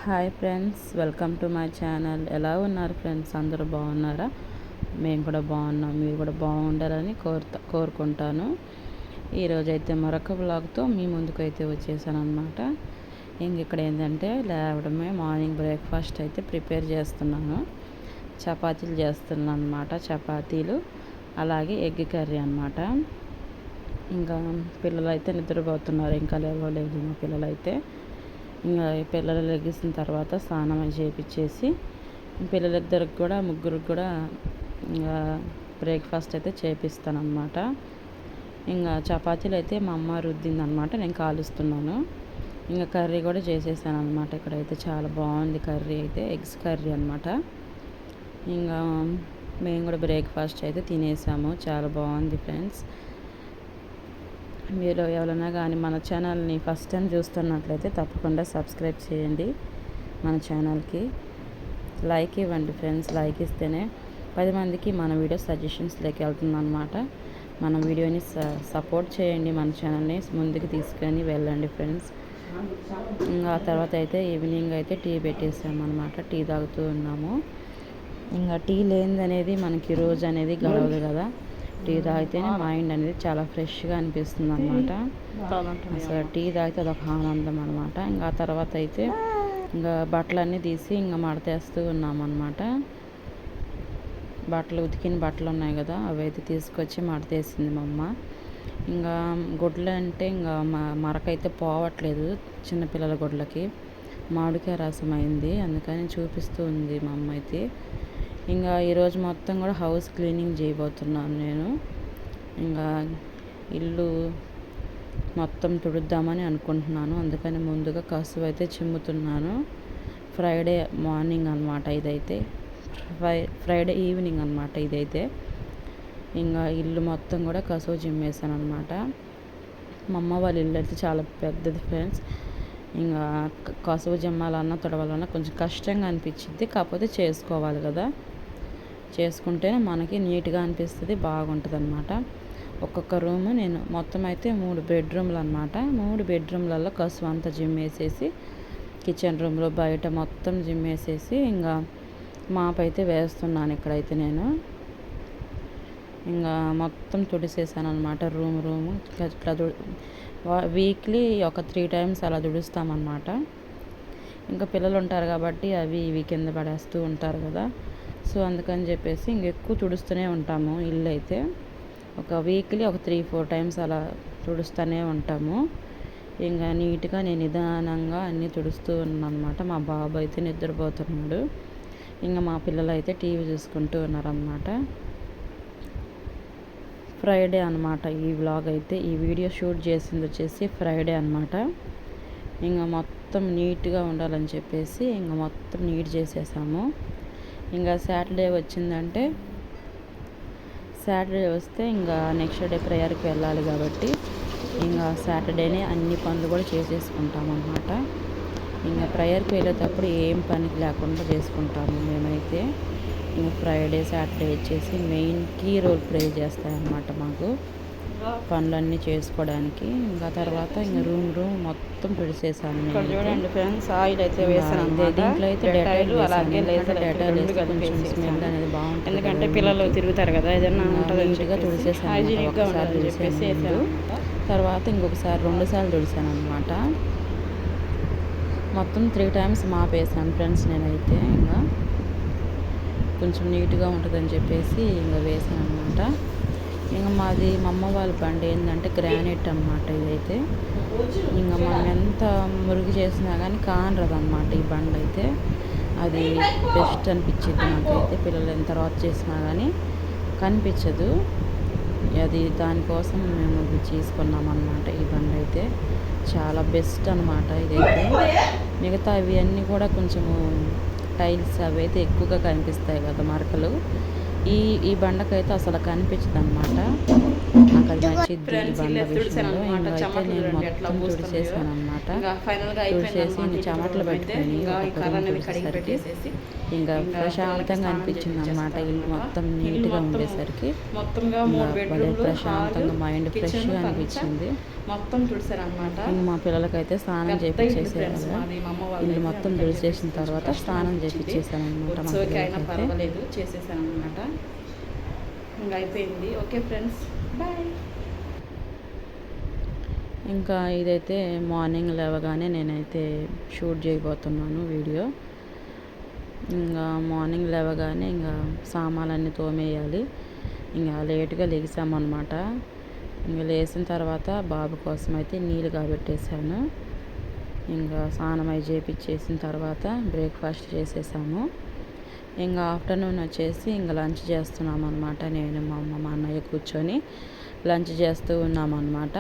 Hi friends, welcome to my channel. ఎలా ఉన్నారు friends? అందరూ బాగున్నారా? మేము కూడా బాగున్నాం. మీరు కూడా బాగుండాలని కోరుకుంటాను. ఈరోజైతే మరొక వ్లాగ్తో మీ ముందుకు అయితే వచ్చేసాను అనమాట. ఇక్కడ ఏంటంటే లేవడమే మార్నింగ్ బ్రేక్ఫాస్ట్ అయితే ప్రిపేర్ చేస్తున్నాను. చపాతీలు చేస్తున్నాను అనమాట. చపాతీలు అలాగే ఎగ్ కర్రీ అనమాట. ఇంకా పిల్లలు అయితే నిద్రపోతున్నారు. ఇంకా లేవలేదు మా పిల్లలైతే. ఇంకా పిల్లలు లెగిసిన తర్వాత స్నానం చేయించేసి పిల్లలిద్దరికి కూడా ముగ్గురికి కూడా ఇంకా బ్రేక్ఫాస్ట్ అయితే చేపిస్తాను అనమాట. ఇంకా చపాతీలు అయితే మా అమ్మ రుద్దిందనమాట, నేను కాలుస్తున్నాను. ఇంకా కర్రీ కూడా చేసేసాను అనమాట. ఇక్కడైతే చాలా బాగుంది కర్రీ అయితే, ఎగ్స్ కర్రీ అనమాట. ఇంకా మేము కూడా బ్రేక్ఫాస్ట్ అయితే తినేసాము. చాలా బాగుంది ఫ్రెండ్స్. మీరు ఎవరైనా కానీ మన ఛానల్ని ఫస్ట్ టైం చూస్తున్నట్లయితే తప్పకుండా సబ్స్క్రైబ్ చేయండి. మన ఛానల్కి లైక్ ఇవ్వండి ఫ్రెండ్స్. లైక్ ఇస్తేనే 10 మందికి మన వీడియో సజెషన్స్లోకి వెళ్తుంది అనమాట. మన వీడియోని సపోర్ట్ చేయండి. మన ఛానల్ని ముందుకు తీసుకొని వెళ్ళండి ఫ్రెండ్స్. ఇంకా తర్వాత అయితే ఈవినింగ్ అయితే టీ పెట్టేసామన్నమాట. టీ తాగుతూ ఉన్నాము. ఇంకా టీ లేనిదనేది మనకి రోజు అనేది గడవదు కదా. టీ తాగితేనే మైండ్ అనేది చాలా ఫ్రెష్గా అనిపిస్తుంది అనమాట. అసలు టీ తాగితే అదొక ఆనందం అనమాట. ఇంకా ఆ తర్వాత అయితే ఇంకా బట్టలన్నీ తీసి ఇంకా మడతేస్తూ ఉన్నామన్నమాట. ఉతికిన బట్టలు ఉన్నాయి కదా, అవి అయితే తీసుకొచ్చి మడతేసింది మా అమ్మ. ఇంకా గుడ్లు అంటే ఇంకా మరకైతే పోవట్లేదు చిన్నపిల్లల గుడ్లకి. మామిడికాయ రసం అయింది, అందుకని చూపిస్తూ ఉంది మా అమ్మ అయితే. ఇంకా ఈరోజు మొత్తం కూడా హౌస్ క్లీనింగ్ చేయబోతున్నాను నేను. ఇంకా ఇల్లు మొత్తం తుడుద్దామని అనుకుంటున్నాను. అందుకని ముందుగా కసువు అయితే చిమ్ముతున్నాను. ఫ్రైడే మార్నింగ్ అనమాట ఇదైతే, ఫ్రైడే ఈవినింగ్ అనమాట ఇదైతే. ఇంకా ఇల్లు మొత్తం కూడా కసువు చిమ్మేసాను అనమాట. మా అమ్మ వాళ్ళ ఇల్లు అయితే చాలా పెద్దది ఫ్రెండ్స్. ఇంకా కసువు జిమ్మాలన్నా తుడవాలన్నా కొంచెం కష్టంగా అనిపించింది. కాకపోతే చేసుకోవాలి కదా, చేసుకుంటేనే మనకి నీట్గా అనిపిస్తుంది, బాగుంటుంది అనమాట. ఒక్కొక్క రూము నేను మొత్తం అయితే 3 బెడ్రూమ్లు అనమాట. 3 బెడ్రూమ్లలో కసువు అంతా జిమ్మేసేసి కిచెన్ రూమ్లో బయట మొత్తం జిమ్మేసేసి ఇంకా మాప్ అయితే వేస్తున్నాను ఇక్కడైతే నేను. ఇంకా మొత్తం తుడిసేసాను అనమాట. రూము ఇట్లా వీక్లీ ఒక 3 times అలా తుడుస్తామన్నమాట. ఇంకా పిల్లలు ఉంటారు కాబట్టి అవి ఇవి కింద పడేస్తూ ఉంటారు కదా. సో అందుకని చెప్పేసి ఇంకెక్కువ తుడుస్తూనే ఉంటాము. ఇల్లు అయితే ఒక వీక్లీ ఒక 3-4 times అలా తుడుస్తూనే ఉంటాము. ఇంకా నీట్గా నేను నిదానంగా అన్నీ తుడుస్తూ ఉన్నాను అనమాట. మా బాబు అయితే నిద్రపోతున్నాడు. ఇంకా మా పిల్లలు అయితే టీవీ చూసుకుంటూ ఉన్నారన్నమాట. ఫ్రైడే అనమాట ఈ వ్లాగ్ అయితే. ఈ వీడియో షూట్ చేసింది వచ్చేసి ఫ్రైడే అనమాట. ఇంకా మొత్తం నీట్గా ఉండాలని చెప్పేసి ఇంకా మొత్తం నీట్ చేసేసాము. ఇంకా సాటర్డే వచ్చిందంటే, సాటర్డే వస్తే ఇంకా నెక్స్ట్ డే ప్రేయర్కి వెళ్ళాలి కాబట్టి ఇంకా సాటర్డేనే అన్ని పనులు కూడా చేసేసుకుంటాం అన్నమాట. ఇంకా ప్రేయర్కి వెళ్ళేటప్పుడు ఏం పనికి లేకుండా చేసుకుంటాము మేమైతే. ఇంకా ఫ్రైడే సాటర్డే వచ్చేసి మెయిన్ కీ రోల్ ప్లే చేస్తాయన్నమాట మాకు పనులన్నీ చేసుకోవడానికి. ఇంకా తర్వాత ఇంకా రూమ్ మొత్తం తుడిసేసాను. చూడండి ఫ్రెండ్స్, ఆయిల్ అయితే వేసాను. దీంట్లో అయితే డెటాయిల్ అలాగే డెటాయిల్ కొంచెం స్మెల్ అనేది బాగుంటుంది, ఎందుకంటే పిల్లలు తిరుగుతారు కదా, ఏదైనా నీట్గా తుడిసేసాను. ఒకసారి తుడిసేసాను, తర్వాత ఇంకొకసారి 2 సార్లు తుడిసాను అనమాట. మొత్తం 3 times మాపేసాను ఫ్రెండ్స్ నేనైతే. ఇంకా కొంచెం నీట్గా ఉంటుందని చెప్పేసి ఇంకా వేసాను అనమాట. ఇంకా మాది మా అమ్మ వాళ్ళ బండి ఏంటంటే గ్రానైట్ అనమాట ఇదైతే. ఇంకా మనం ఎంత మురుగు చేసినా కానీ కానరదు అనమాట ఈ బండి అయితే. అది బెస్ట్ అనిపించింది నాకైతే. పిల్లలు ఎంత తర్వాత చేసినా కానీ కనిపించదు. అది దానికోసం మేము ఇది తీసుకున్నాం అనమాట. ఈ బండి అయితే చాలా బెస్ట్ అనమాట ఇదైతే. మిగతా ఇవి అన్నీ కూడా కొంచెము టైల్స్ అవి అయితే ఎక్కువగా కనిపిస్తాయి కదా మరకలు. ఈ బండకైతే అసలు కనిపించదు అనమాట. నాకు అది నచ్చింది ఈ బండ విషయంలో. అయితే నేను మొత్తం తుడిచేసాను అనమాట. తుడిచేసి చెమటలు పెట్టుకొని వచ్చేసరికి ఇంకా ప్రశాంతంగా అనిపించింది అనమాట. ఇల్లు మొత్తం నీట్గా ఉండేసరికి మొత్తంగా భలే ప్రశాంతంగా మైండ్ ఫ్రెష్గా అనిపించింది. మొత్తం తుడిసారనమాట. ఇంక మా పిల్లలకైతే స్నానం చేపించేసారు. ఇల్లు మొత్తం తుడిచేసిన తర్వాత స్నానం చేపించేసాను అనమాట. మా పిల్లలకైతే పర్వాలేదు చేసేసాను అనమాట. ఇంకా అయిపోయింది. Okay friends, bye. ఇంకా ఇదైతే మార్నింగ్ లేవగానే నేనైతే షూట్ చేయబోతున్నాను వీడియో. ఇంకా మార్నింగ్ లేవగానే ఇంకా సామాన్లన్నీ తోమేయాలి. ఇంకా లేటుగా లెగిసామన్నమాట. ఇంకా లేచిన తర్వాత బాబు కోసం అయితే నీళ్ళు కాబెట్టేసాను. ఇంకా స్నానం అయి చేపించేసిన తర్వాత బ్రేక్ఫాస్ట్ చేసేసాము. ఇంకా ఆఫ్టర్నూన్ వచ్చేసి ఇంకా లంచ్ చేస్తున్నాం అనమాట. నేను మా అమ్మ మా అన్నయ్య కూర్చొని లంచ్ చేస్తూ ఉన్నామన్నమాట.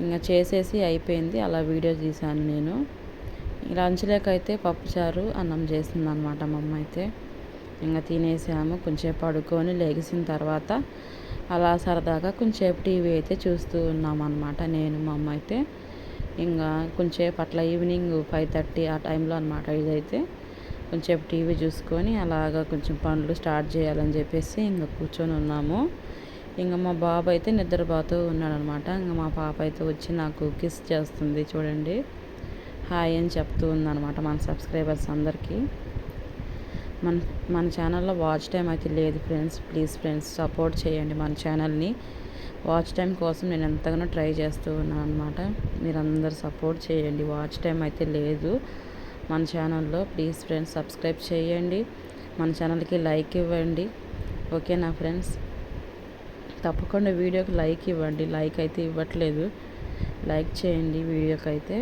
ఇంకా చేసేసి అయిపోయింది. అలా వీడియో తీశాను నేను. లంచ్లోకైతే పప్పుచారు అన్నం చేసింది అనమాట మా అమ్మ అయితే. ఇంకా తినేసాము. కొంచెంసేపు పడుకొని లెగిసిన తర్వాత అలా సరదాగా కొంచెంసేపు టీవీ అయితే చూస్తూ ఉన్నామన్నమాట నేను మా అమ్మ అయితే. ఇంకా కొంచెంసేపు అట్లా ఈవినింగ్ 5:30 ఆ టైంలో అనమాట ఇదైతే. కొంచెంసేపు టీవీ చూసుకొని అలాగా కొంచెం పనులు స్టార్ట్ చేయాలని చెప్పేసి ఇంకా కూర్చొని ఉన్నాము. ఇంకా మా బాబు అయితే నిద్రపోతూ ఉన్నాడనమాట. ఇంకా మా పాప అయితే వచ్చి నాకు కిస్ చేస్తుంది చూడండి. హాయ్ అని చెప్తూ ఉందన్నమాట మన సబ్స్క్రైబర్స్ అందరికీ. మన ఛానల్లో వాచ్ టైం అయితే లేదు ఫ్రెండ్స్. ప్లీజ్ ఫ్రెండ్స్ సపోర్ట్ చేయండి మన ఛానల్ని. వాచ్ టైం కోసం నేను ఎంతగానో ట్రై చేస్తూ ఉన్నాను అనమాట. మీరందరూ సపోర్ట్ చేయండి. వాచ్ టైం అయితే లేదు మన ఛానల్లో. ప్లీజ్ ఫ్రెండ్స్ సబ్స్క్రైబ్ చేయండి. మన ఛానల్కి లైక్ ఇవ్వండి. ఓకేనా ఫ్రెండ్స్? తప్పకుండా వీడియోకి లైక్ ఇవ్వండి. లైక్ అయితే ఇవ్వట్లేదు. లైక్ చేయండి వీడియోకి అయితే.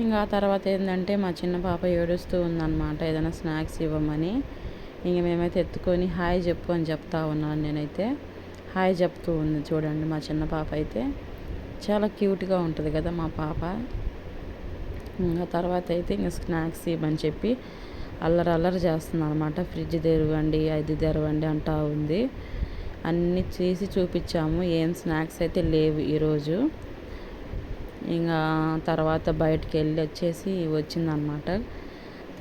ఇంకా తర్వాత ఏంటంటే మా చిన్న పాప ఏడుస్తూ ఉందన్నమాట. ఏదైనా స్నాక్స్ ఇవ్వమని. ఇంక మేమైతే ఎత్తుకొని హాయ్ చెప్పు అని చెప్తా ఉన్నాను నేనైతే. హాయ్ చెప్తూ ఉంది చూడండి మా చిన్న పాప అయితే. చాలా క్యూట్గా ఉంటుంది కదా మా పాప. ఇంకా తర్వాత అయితే ఇంకా స్నాక్స్ ఇవ్వమని చెప్పి అల్లరి చేస్తుంది అనమాట. ఫ్రిడ్జ్ తెరవండి, అది తెరవండి అంటూ ఉంది. అన్నీ చేసి చూపించాము. ఏం స్నాక్స్ అయితే లేవు ఈరోజు. ఇంకా తర్వాత బయటికి వెళ్ళి వచ్చేసి వచ్చిందనమాట.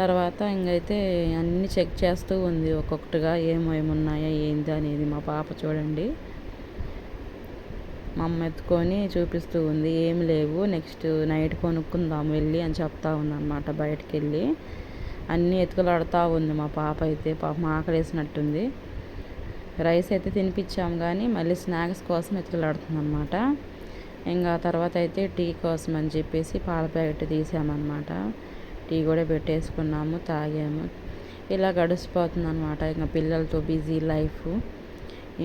తర్వాత ఇంకైతే అన్నీ చెక్ చేస్తూ ఉంది ఒక్కొక్కటిగా ఏమేమున్నాయా ఏంది అనేది మా పాప చూడండి. మా అమ్మ ఎత్తుకొని చూపిస్తూ ఉంది. ఏమి లేవు, నెక్స్ట్ నైట్ కొనుక్కుందాం వెళ్ళి అని చెప్తా ఉందన్నమాట. బయటికి వెళ్ళి అన్నీ ఎత్తుకలాడుతూ ఉంది మా పాప అయితే. పాప ఆకలేసినట్టుంది. రైస్ అయితే తినిపించాము కానీ మళ్ళీ స్నాక్స్ కోసం ఎత్తుకలాడుతుంది అనమాట. ఇంకా తర్వాత అయితే టీ కోసం అని చెప్పేసి పాల ప్యాకెట్ తీసామన్నమాట. టీ కూడా పెట్టేసుకున్నాము, తాగాము. ఇలా గడిచిపోతుంది అనమాట. ఇంకా పిల్లలతో బిజీ లైఫ్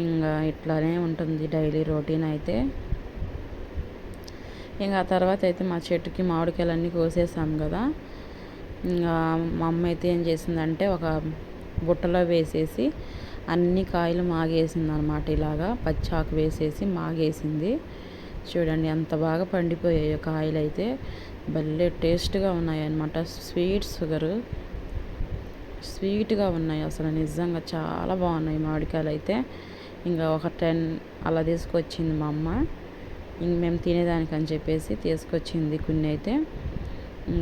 ఇంకా ఇట్లానే ఉంటుంది డైలీ రొటీన్ అయితే. ఇంకా తర్వాత అయితే మా చెట్టుకి మామిడికాయలన్నీ కోసేసాం కదా. ఇంకా మా అమ్మ అయితే ఏం చేసిందంటే ఒక బుట్టలో వేసేసి అన్ని కాయలు మాగేసింది అనమాట. ఇలాగా పచ్చాకు వేసేసి మాగేసింది. చూడండి ఎంత బాగా పండిపోయాయో కాయలు అయితే. భలే టేస్ట్గా ఉన్నాయి అన్నమాట. స్వీట్గా ఉన్నాయి అసలు నిజంగా చాలా బాగున్నాయి మామిడికాయలు అయితే. ఇంకా ఒక 10 అలా తీసుకొచ్చింది మా అమ్మ. ఇంక మేము తినేదానికి అని చెప్పేసి తీసుకొచ్చింది కొన్ని అయితే.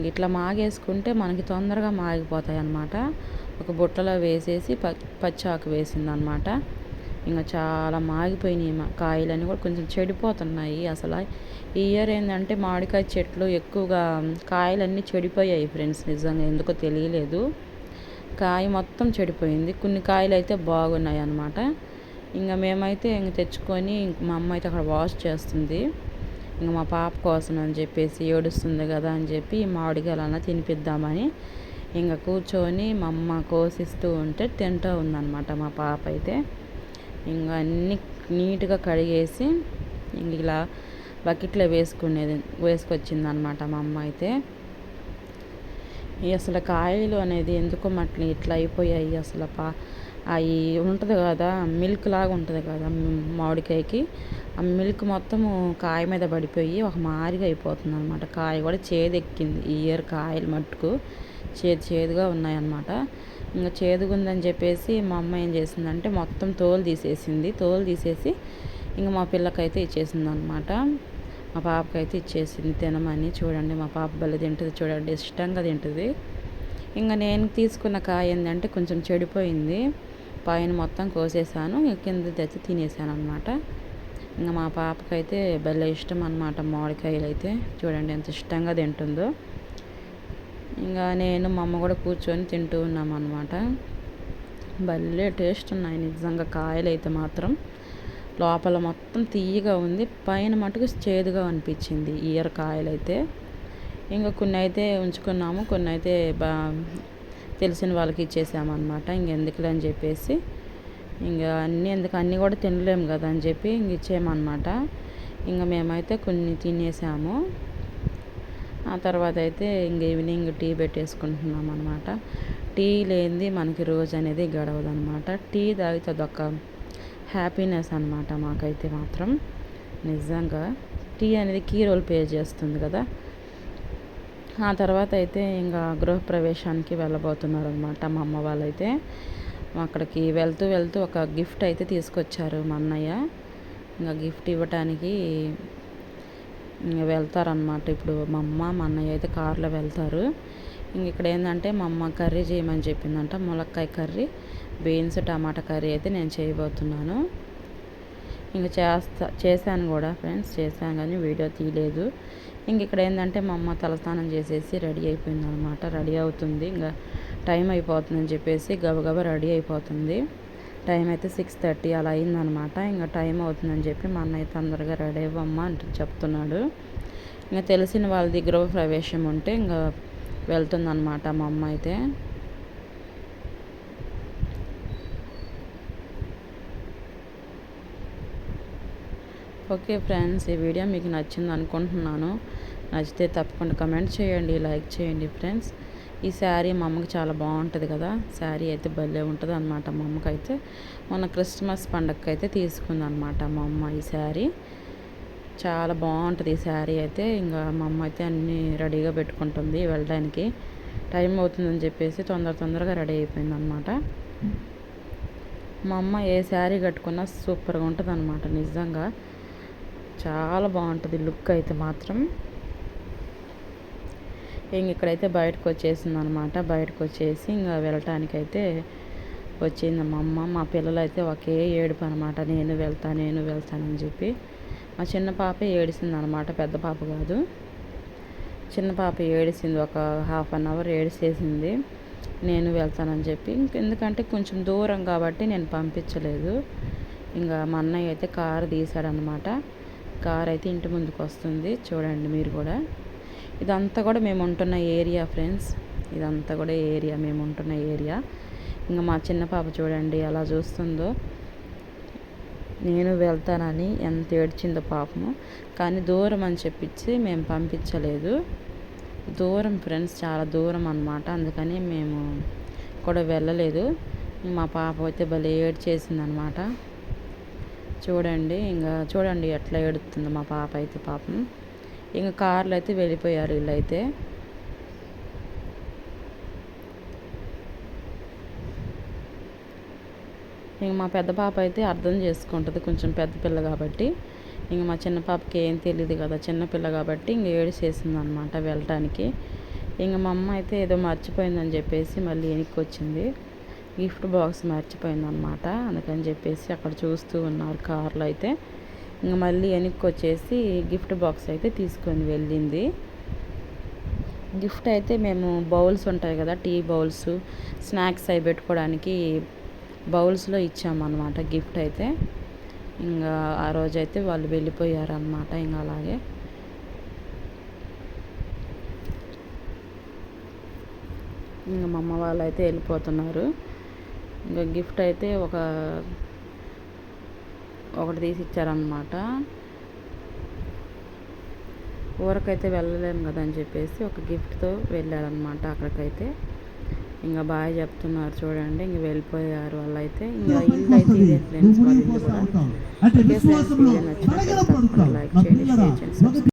ఇట్లా మాగేసుకుంటే మనకి తొందరగా మాగిపోతాయి అన్నమాట. ఒక బుట్టలో వేసేసి పచ్చాకు వేసింది అనమాట. ఇంకా చాలా మాగిపోయినాయి కాయలన్నీ కూడా కొంచెం చెడిపోతున్నాయి. అసలు ఈ ఇయర్ ఏంటంటే మామిడికాయ చెట్లు ఎక్కువగా కాయలన్నీ చెడిపోయాయి ఫ్రెండ్స్. నిజంగా ఎందుకో తెలియలేదు. కాయ మొత్తం చెడిపోయింది. కొన్ని కాయలు అయితే బాగున్నాయి అన్నమాట. ఇంకా మేమైతే ఇంక తెచ్చుకొని మా అమ్మ అయితే అక్కడ వాష్ చేస్తుంది. ఇంకా మా పాప కోసం అని చెప్పేసి ఏడుస్తుంది కదా అని చెప్పి మామిడికాయలన్నా తినిపిద్దామని ఇంకా కూర్చొని మా అమ్మ కోసిస్తూ ఉంటే తింటూ ఉందన్నమాట మా పాప అయితే. ఇంకా అన్నీ నీట్గా కడిగేసి ఇంక ఇలా బకెట్లో వేసుకొచ్చింది అనమాట మా అమ్మ అయితే. అసలు కాయలు అనేది ఎందుకో మట్ల ఇట్లా అయిపోయాయి అసలు. అవి ఉంటుంది కదా మిల్క్ లాగా ఉంటుంది కదా మామిడికాయకి. ఆ మిల్క్ మొత్తము కాయ మీద పడిపోయి ఒక మారిగా అయిపోతుంది అనమాట. కాయ కూడా చేదెక్కింది ఈ ఇయర్. కాయలు మట్టుకు చేదుగా ఉన్నాయన్నమాట. ఇంకా చేదుగా ఉందని చెప్పేసి మా అమ్మ ఏం చేసిందంటే మొత్తం తోలు తీసేసి ఇంకా మా పిల్లకైతే ఇచ్చేసింది అనమాట. మా పాపకైతే ఇచ్చేసింది తినమని. చూడండి మా పాప భలే తింటుంది చూడండి, ఇష్టంగా తింటుంది. ఇంకా నేను తీసుకున్న కాయ ఏంటంటే కొంచెం చెడిపోయింది, పైన మొత్తం కోసేసాను, కింద తెచ్చి తినేసాను అనమాట. ఇంకా మా పాపకైతే భలే ఇష్టం అనమాట మామిడికాయలు అయితే, చూడండి ఎంత ఇష్టంగా తింటుందో. ఇంకా నేను మా అమ్మ కూడా కూర్చొని తింటూ ఉన్నాం అనమాట. భలే టేస్ట్ ఉన్నాయి నిజంగా కాయలు అయితే మాత్రం. లోపల మొత్తం తీయగా ఉంది, పైన మటుకు చేదుగా అనిపించింది ఇయర్ కాయలు అయితే. ఇంకా కొన్ని అయితే ఉంచుకున్నాము, కొన్ని అయితే తెలిసిన వాళ్ళకి ఇచ్చేసామన్నమాట. ఇంకెందుకులే అని చెప్పేసి, ఇంకా అన్నీ కూడా తినలేము కదా అని చెప్పి ఇంక ఇచ్చేయమన్నమాట. ఇంకా మేమైతే కొన్ని తినేసాము. ఆ తర్వాత అయితే ఇంక ఈవినింగ్ టీ పెట్టేసుకుంటున్నాం అనమాట. టీ లేనిది మనకి రోజు అనేది గడవదు అనమాట. టీ తాగితే అదొక హ్యాపీనెస్ అనమాట మాకైతే మాత్రం. నిజంగా టీ అనేది కీ రోల్ ప్లే చేస్తుంది కదా. ఆ తర్వాత అయితే ఇంకా గృహప్రవేశానికి వెళ్ళబోతున్నారు అనమాట మా అమ్మ వాళ్ళైతే. అక్కడికి వెళ్తూ వెళ్తూ ఒక గిఫ్ట్ అయితే తీసుకొచ్చారు మా అన్నయ్య. ఇంకా గిఫ్ట్ ఇవ్వటానికి వెళ్తారనమాట. ఇప్పుడు మా అమ్మ మా అన్నయ్య అయితే కారులో వెళ్తారు. ఇంక ఇక్కడ ఏంటంటే మా అమ్మ కర్రీ చేయమని చెప్పిందంట, ములక్కాయ కర్రీ, బీన్స్ టమాటా కర్రీ అయితే నేను చేయబోతున్నాను. ఇంక చేశాను కూడా ఫ్రెండ్స్, చేశాను కానీ వీడియో తీయలేదు. ఇంక ఇక్కడ ఏంటంటే మా అమ్మ తలస్నానం చేసేసి రెడీ అయిపోయింది అనమాట. రెడీ అవుతుంది, ఇంకా టైం అయిపోతుందని చెప్పేసి గబగబా రెడీ అయిపోతుంది. టైం అయితే 6:30 అలా అయిందనమాట. ఇంకా టైం అవుతుందని చెప్పి మా అన్నయ్య తొందరగా రెడీ అవ్వమ్మా అంటూ చెప్తున్నాడు. ఇంకా తెలిసిన వాళ్ళ దగ్గర ప్రవేశం ఉంటే ఇంకా వెళ్తుందనమాట మా అమ్మ అయితే. ఓకే ఫ్రెండ్స్, ఈ వీడియో మీకు నచ్చింది అనుకుంటున్నాను. నచ్చితే తప్పకుండా కమెంట్ చేయండి, లైక్ చేయండి ఫ్రెండ్స్. ఈ శారీ మా అమ్మకి చాలా బాగుంటుంది కదా, శారీ అయితే భలే ఉంటుంది అనమాట. మా అమ్మకి అయితే మొన్న క్రిస్మస్ పండగకి అయితే తీసుకుంది అనమాట మా అమ్మ ఈ శారీ. చాలా బాగుంటుంది ఈ శారీ అయితే. ఇంకా మా అమ్మ అయితే అన్నీ రెడీగా పెట్టుకుంటుంది వెళ్ళడానికి. టైం అవుతుందని చెప్పేసి తొందరగా రెడీ అయిపోయింది అనమాట. మా అమ్మ ఏ శారీ కట్టుకున్నా సూపర్గా ఉంటుంది అనమాట. నిజంగా చాలా బాగుంటుంది లుక్ అయితే మాత్రం. ఇంక ఇక్కడైతే బయటకు వచ్చేసింది అనమాట. బయటకు వచ్చేసి ఇంకా వెళ్ళటానికైతే వచ్చింది మా అమ్మ. మా పిల్లలు అయితే ఒకే ఏడుపు అనమాట, నేను వెళ్తానని చెప్పి. మా చిన్న పాప ఏడిసింది అనమాట, పెద్ద పాప కాదు. చిన్న పాప ఏడిసింది, ఒక ½ అన్ అవర్ ఏడిసేసింది నేను వెళ్తానని చెప్పి. ఎందుకంటే కొంచెం దూరం కాబట్టి నేను పంపించలేదు. ఇంకా మా అన్నయ్య అయితే కారు తీశాడనమాట. కార్ అయితే ఇంటి ముందుకు వస్తుంది, చూడండి మీరు కూడా. ఇదంతా కూడా మేము ఉంటున్న ఏరియా ఫ్రెండ్స్, ఇదంతా కూడా ఏరియా, మేము ఉంటున్న ఏరియా. ఇంకా మా చిన్న పాప చూడండి ఎలా చూస్తుందో, నేను వెళ్తానని ఎంత ఏడ్చిందో పాపము. కానీ దూరం అని చెప్పించి మేము పంపించలేదు. దూరం ఫ్రెండ్స్, చాలా దూరం అనమాట, అందుకని మేము కూడా వెళ్ళలేదు. మా పాప అయితే భలే ఏడ్చేసింది అనమాట. చూడండి, ఇంకా చూడండి ఎట్లా ఏడుతుందో మా పాప అయితే పాపం. ఇంకా కార్లో అయితే వెళ్ళిపోయారు వీళ్ళైతే. ఇంక మా పెద్ద పాప అయితే అర్థం చేసుకుంటుంది, కొంచెం పెద్ద పిల్ల కాబట్టి. ఇంక మా చిన్న పాపకి ఏం తెలియదు కదా, చిన్న పిల్ల కాబట్టి ఇంక ఏడిసేసింది అనమాట వెళ్ళటానికి. ఇంక మా అమ్మ అయితే ఏదో మర్చిపోయిందని చెప్పేసి మళ్ళీ వెనక్కి వచ్చింది. గిఫ్ట్ బాక్స్ మర్చిపోయిందనమాట, అందుకని చెప్పేసి అక్కడ చూస్తూ ఉన్నారు కార్లో అయితే. ఇంక మళ్ళీ వెనక్కి వచ్చేసి గిఫ్ట్ బాక్స్ అయితే తీసుకొని వెళ్ళింది. గిఫ్ట్ అయితే మేము బౌల్స్ ఉంటాయి కదా, టీ బౌల్స్, స్నాక్స్ అవి పెట్టుకోవడానికి బౌల్స్లో ఇచ్చామన్నమాట గిఫ్ట్ అయితే. ఇంకా ఆ రోజైతే వాళ్ళు వెళ్ళిపోయారు అన్నమాట. ఇంకా అలాగే ఇంకా మా అమ్మ వాళ్ళు అయితే వెళ్ళిపోతున్నారు. ఇంకా గిఫ్ట్ అయితే ఒకటి తీసి ఇచ్చారనమాట. ఊరికైతే వెళ్ళలేము కదా అని చెప్పేసి ఒక గిఫ్ట్తో వెళ్ళారనమాట అక్కడికైతే. ఇంకా బాగా చెప్తున్నారు చూడండి, ఇంక వెళ్ళిపోయారు వాళ్ళైతే. ఇంకా ఇల్లు అయితే ఇదే ఫ్రెండ్స్, వాళ్ళ ఇల్లు కూడా. ఓకే ఫ్రెండ్స్, వీడియో నచ్చినట్లయితే తప్పకుండా లైక్ చేయండి, షేర్ చేయండి, సబ్స్క్రైబ్